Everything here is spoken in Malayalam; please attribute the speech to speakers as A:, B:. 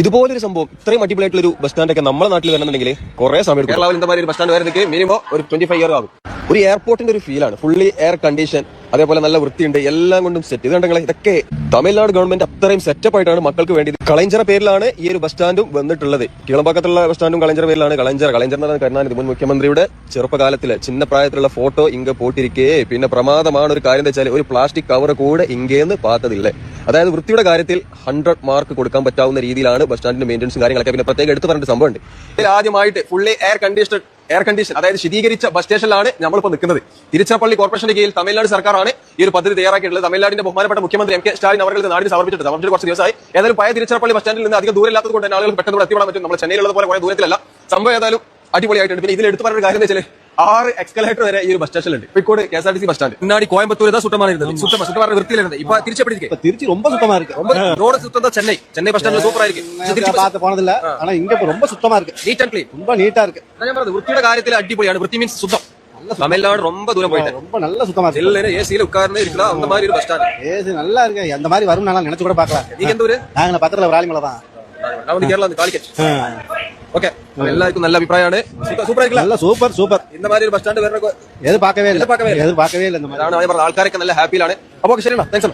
A: ഇതുപോലൊരു സംഭവം ഇത്രയും അടിപൊളിയായിട്ടുള്ള ഒരു ബസ് സ്റ്റാൻഡ് ഒക്കെ നമ്മുടെ നാട്ടിൽ വരണമെന്നുണ്ടെങ്കിൽ കുറെ സമയം എടുക്കും. കേരളത്തിൽ ഇന്ന ഒരു ബസ് സ്റ്റാൻഡ് വരുന്നതിന് മിനിമം ഒരു 25 ഇയർ ആകും. ഒരു എയർപോർട്ടിന്റെ ഒരു ഫീലാണ്. ഫുള്ളി എയർ കണ്ടീഷൻ, അതേപോലെ നല്ല വൃത്തിയുണ്ട്, എല്ലാം കൊണ്ടും സെറ്റ്. ഇത് കണ്ടെങ്കിൽ ഇതൊക്കെ തമിഴ്നാട് ഗവൺമെന്റ് അത്രയും സെറ്റപ്പ് ആയിട്ടാണ് മക്കൾക്ക് വേണ്ടി. കളഞ്ചറ പേരിലാണ് ഈ ഒരു ബസ് സ്റ്റാൻഡും വന്നിട്ടുള്ളത്. കീളമ്പാക്കത്തുള്ള ബസ് സ്റ്റാൻഡും കളഞ്ചറ പേരിലാണ്. കളഞ്ചർ കരുണാനിധി മുൻ മുഖ്യമന്ത്രിയുടെ ചെറുപ്പകാലത്തിലെ ചിന്ന പ്രായത്തിലുള്ള ഫോട്ടോ ഇങ്ങ പോട്ടിരിക്കേ. പിന്നെ പ്രമാദമാണ് ഒരു കാര്യം എന്താ വെച്ചാൽ ഒരു പ്ലാസ്റ്റിക് കവർ കൂടെ ഇങ്ങേന്ന് പാത്തതില്ലേ. അതായത് വൃത്തിയുടെ കാര്യത്തിൽ 100 മാർക്ക് കൊടുക്കാൻ പറ്റാവുന്ന രീതിയിലാണ് ബസ് സ്റ്റാൻഡിന്റെ മെയിൻ്റനൻസും കാര്യങ്ങളൊക്കെ. പിന്നെ പ്രത്യേകം എടുത്തു പറഞ്ഞ സംഭവമുണ്ട്. ഇതിൽ ആദ്യമായിട്ട് ഫുള്ളി എയർ കണ്ടീഷൻ അതായത് ശീതീകരിച്ച ബസ് സ്റ്റേഷനിലാണ് നമ്മളിപ്പോൾ നിൽക്കുന്നത്. തിരുച്ചിറപ്പള്ളി കോർപ്പറേഷന്റെ കീഴിൽ തമിഴ്നാട് സർക്കാരാണ് ഈ ഒരു പദ്ധതി തയ്യാറാക്കിയിട്ടുള്ളത്. തമിഴ്നാടിന്റെ ബഹുമാനപ്പെട്ട മുഖ്യമന്ത്രി എം കെ സ്റ്റാലിൻ അവർക്ക് നാടിന് സമർപ്പിച്ചിട്ട് കുറച്ച് ദിവസമായി. ഏതായാലും പഴയ തിരുച്ചിറപ്പള്ളി ബസ് സ്റ്റാൻഡിൽ നിന്ന് അധികം ദൂരമില്ലാത്തത് കൊണ്ട് തന്നെ ആളുകൾ പെട്ടെന്ന് എത്തിപ്പെടാൻ പറ്റും. നമ്മൾ ചെന്നൈയിലുള്ള പോലെ കുറെ ദൂരത്തിലല്ല. സംഭവം ഏതായാലും അടിപൊളിയായിട്ടുണ്ട്. പിന്നെ ഇതിൽ എടുത്തു പറഞ്ഞ കാര്യം എന്ന് വെച്ചാൽ 6 എക്സ്കലേറ്റർ വരെ ഈ ഒരു ബസ് സ്റ്റേഷനിലുണ്ട്. കോഴിക്കോട് KSRTC ബസ് സ്റ്റാൻഡ്, മുന്നാടി കോയമ്പത്തൂർ സുട്ടമാർ വൃത്തിയിലുണ്ട്. ഇപ്പൊ തിരിച്ചു ரொம்ப சுத்தமா இருக்கு. ரோடு சுத்தம் சென்னை பஸ் ஸ்டாண்ட்ல சூப்பரா இருக்கு. பார்த்து போனதில்ல, ஆனா இங்க ரொம்ப சுத்தமா இருக்கு. நீட் அண்ட் க்ளீன், ரொம்ப நீட்டா இருக்கு. ഞാൻ പറഞ്ഞത് വൃത്തിയുടെ കാര്യത്തിൽ അടിപൊളിയാണ്. വൃത്തി മീൻസ് ശുദ്ധം. തമിഴ്നാട് ரொம்ப தூரம் போயிட்டு ரொம்ப நல்ல சுத்தமா இருக்கு. இல்ல ஏசில உட்கார்ந்து இருக்கலாம். அந்த மாதிரி ஒரு பஸ் ஸ்டாண்ட் ஏசி நல்லா இருக்கு. அந்த மாதிரி வரும் நான் நினைச்சு கூட பார்க்கலாம். நீங்க எந்த ஊரு? நாங்க பக்கத்துல விராலிமலை தான். நான் வந்து கேரளா காலிக்கட். ഓക്കെ, എല്ലാവർക്കും നല്ല അഭിപ്രായമാണ്. സൂപ്പർ ആയിരിക്കില്ല? നല്ല സൂപ്പർ. இந்த மாதிரி ഒരു ബസ് സ്റ്റാൻഡ് വേറെ എതിർപ്പാക്കവേ ഇല്ല. ആൾക്കാരൊക്കെ നല്ല ഹാപ്പിയിലാണ്. അപ്പൊ ശരിയാണ്. താങ്ക്സ്.